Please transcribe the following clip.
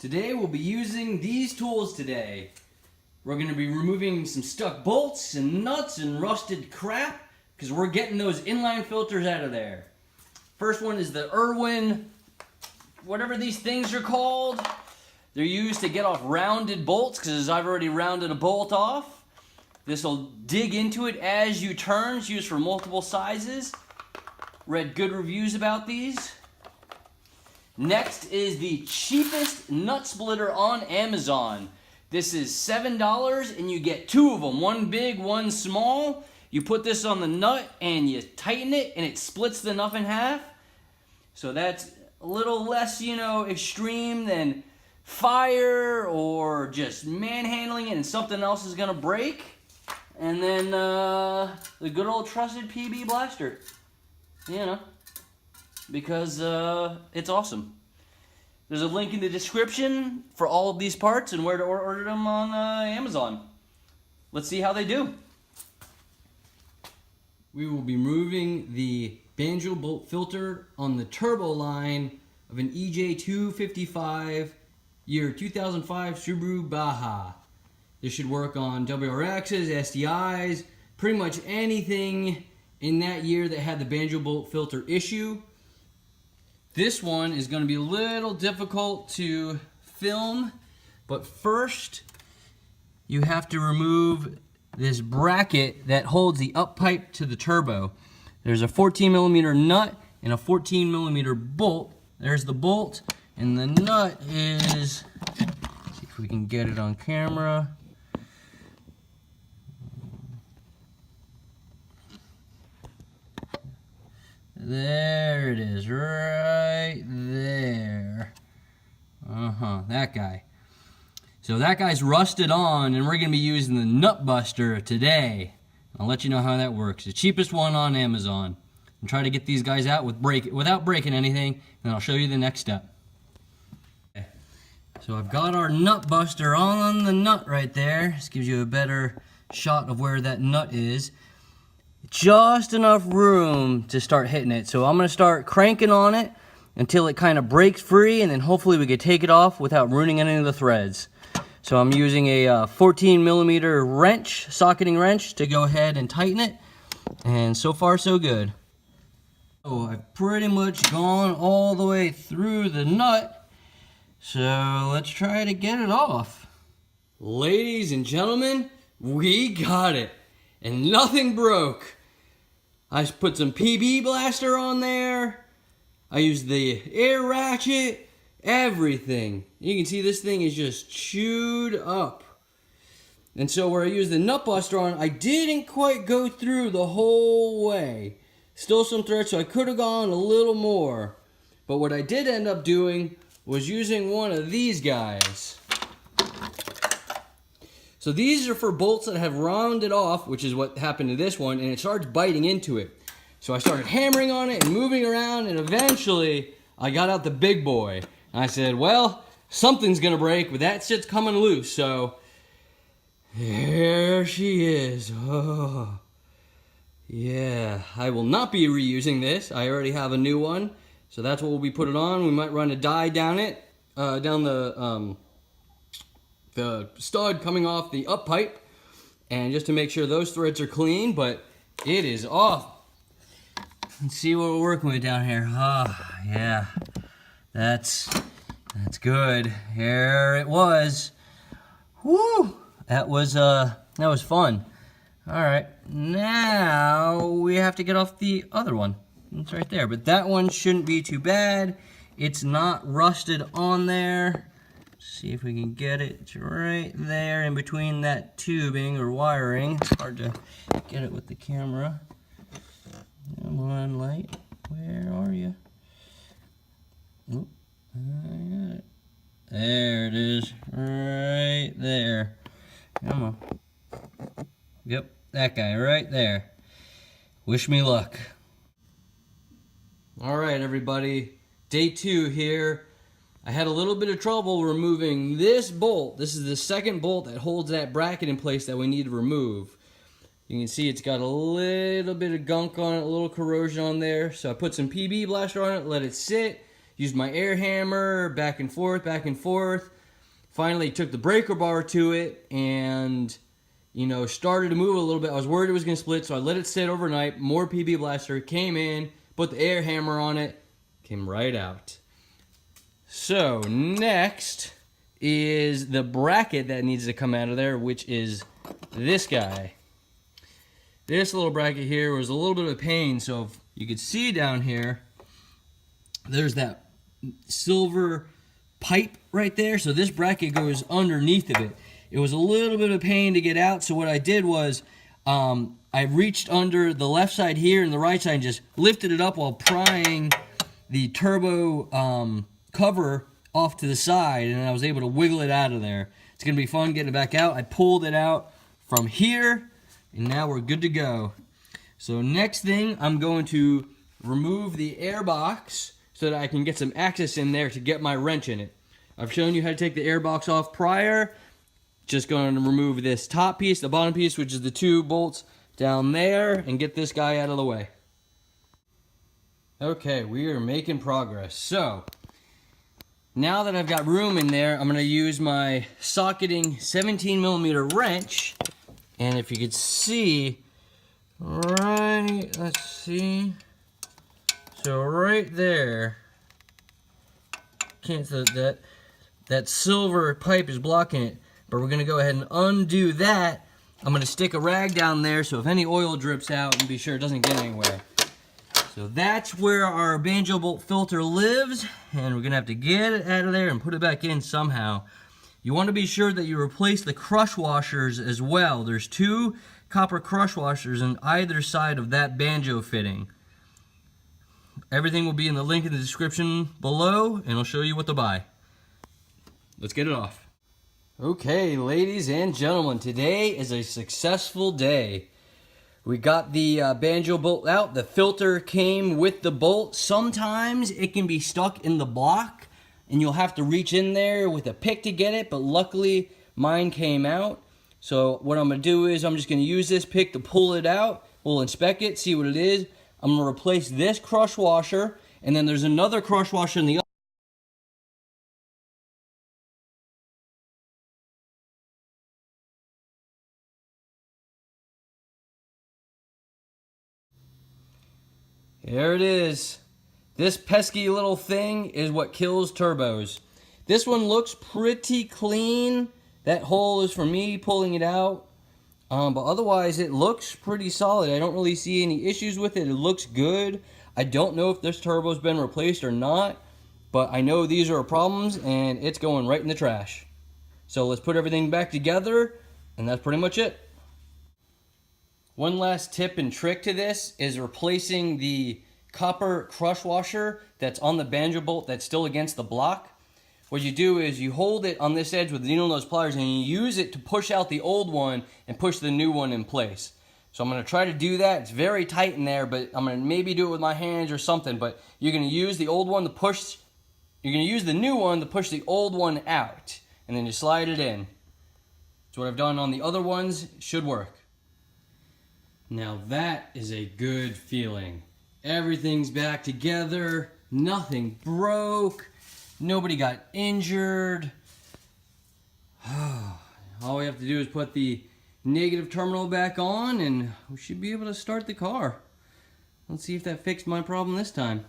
Today we'll be using these tools today. We're going to be removing some stuck bolts and nuts and rusted crap because we're getting those inline filters out of there. First one is the Erwin, whatever these things are called. They're used to get off rounded bolts because I've already rounded a bolt off. This will dig into it as you turn. It's used for multiple sizes. Read good reviews about these. Next is the cheapest nut splitter on Amazon. This is $7 and you get two of them, one big, one small. You put this on the nut and you tighten it and it splits the nut in half. So that's a little less, extreme than fire or just manhandling it and something else is gonna break. And then the good old trusted PB blaster, because it's awesome. There's a link in the description for all of these parts and where to order them on Amazon. Let's see how they do. We will be removing the Banjo bolt filter on the turbo line of an Ej255 year 2005 Subaru Baja. This should work on WRXs, STIs, pretty much anything in that year that had the Banjo bolt filter issue. This one is going to be a little difficult to film, but first you have to remove this bracket that holds the up pipe to the turbo. There's a 14mm nut and a 14mm bolt. There's the bolt, and the nut is, let's see if we can get it on camera. There it is, right there. That guy. So that guy's rusted on, and we're going to be using the nut buster today. I'll let you know how that works. The cheapest one on Amazon. And try to get these guys out without breaking anything, and I'll show you the next step. Okay. So I've got our nut buster on the nut right there. This gives you a better shot of where that nut is. Just enough room to start hitting it. So I'm going to start cranking on it until it kind of breaks free, and then hopefully we can take it off without ruining any of the threads. So I'm using a 14mm wrench, socketing wrench, to go ahead and tighten it. And so far so good. So I've pretty much gone all the way through the nut. So let's try to get it off. Ladies and gentlemen, we got it. And nothing broke. I put some PB blaster on there. I used the air ratchet. Everything. You can see this thing is just chewed up. And so where I used the nut buster on, I didn't quite go through the whole way. Still some threads, so I could have gone a little more. But what I did end up doing was using one of these guys. So these are for bolts that have rounded off, which is what happened to this one, and it starts biting into it. So I started hammering on it and moving around, and eventually I got out the big boy. And I said, well, something's gonna break, but that shit's coming loose. So there she is. Oh, yeah. I will not be reusing this. I already have a new one, so that's what we'll be putting on. We might run a dye down it, down the stud coming off the up pipe, and just to make sure those threads are clean, but it is off. Let's see what we're working with down here. Yeah, that's good. Here it was. Woo! That was fun. All right, now we have to get off the other one. It's right there, but that one shouldn't be too bad. It's not rusted on there. See if we can get it. It's right there in between that tubing or wiring. It's hard to get it with the camera. Come on, light. Where are you? Oop, I got it. There it is. Right there. Come on. Yep, that guy right there. Wish me luck. All right, everybody. Day 2 here. I had a little bit of trouble removing this bolt. This is the second bolt that holds that bracket in place that we need to remove. You can see it's got a little bit of gunk on it, a little corrosion on there. So I put some PB blaster on it, let it sit. used my air hammer, back and forth, back and forth. Finally took the breaker bar to it and, you know, started to move a little bit. I was worried it was going to split, so I let it sit overnight. More PB blaster, came in, put the air hammer on it, came right out. So next is the bracket that needs to come out of there, which is this guy. This little bracket here was a little bit of a pain, so if you could see down here, there's that silver pipe right there, so this bracket goes underneath of it. It was a little bit of a pain to get out, so what I did was I reached under the left side here and the right side and just lifted it up while prying the turbo cover off to the side, and I was able to wiggle it out of there. It's going to be fun getting it back out. I pulled it out from here, and now we're good to go. So next thing, I'm going to remove the air box so that I can get some access in there to get my wrench in it. I've shown you how to take the air box off prior. Just going to remove this top piece, the bottom piece, which is the 2 bolts down there, and get this guy out of the way. Okay, we are making progress. So, now that I've got room in there, I'm going to use my socketing 17mm wrench. And if you could see, right, let's see. So right there, can't that silver pipe is blocking it, but we're gonna go ahead and undo that. I'm gonna stick a rag down there so if any oil drips out, and be sure it doesn't get anywhere. So that's where our Banjo Bolt filter lives, and we're gonna have to get it out of there and put it back in somehow. You want to be sure that you replace the crush washers as well. There's 2 copper crush washers on either side of that banjo fitting. Everything will be in the link in the description below, and I'll show you what to buy. Let's get it off. Okay, ladies and gentlemen, today is a successful day. We got the banjo bolt out. The filter came with the bolt. Sometimes it can be stuck in the block, and you'll have to reach in there with a pick to get it, but luckily mine came out. So what I'm going to do is I'm just going to use this pick to pull it out. We'll inspect it, see what it is. I'm going to replace this crush washer, and then there's another crush washer in the other. There it is. This pesky little thing is what kills turbos. This one looks pretty clean. That hole is for me pulling it out. But otherwise, it looks pretty solid. I don't really see any issues with it. It looks good. I don't know if this turbo's been replaced or not, but I know these are problems, and it's going right in the trash. So let's put everything back together, and that's pretty much it. One last tip and trick to this is replacing the copper crush washer that's on the banjo bolt that's still against the block. What you do is you hold it on this edge with the needle nose pliers and you use it to push out the old one and push the new one in place. So I'm going to try to do that. It's very tight in there, but I'm going to maybe do it with my hands or something. But you're going to use the old one to push, you're going to use the new one to push the old one out. And then you slide it in. That's what I've done on the other ones. It should work. Now that is a good feeling. Everything's back together. Nothing broke. Nobody got injured. All we have to do is put the negative terminal back on and we should be able to start the car. Let's see if that fixed my problem this time.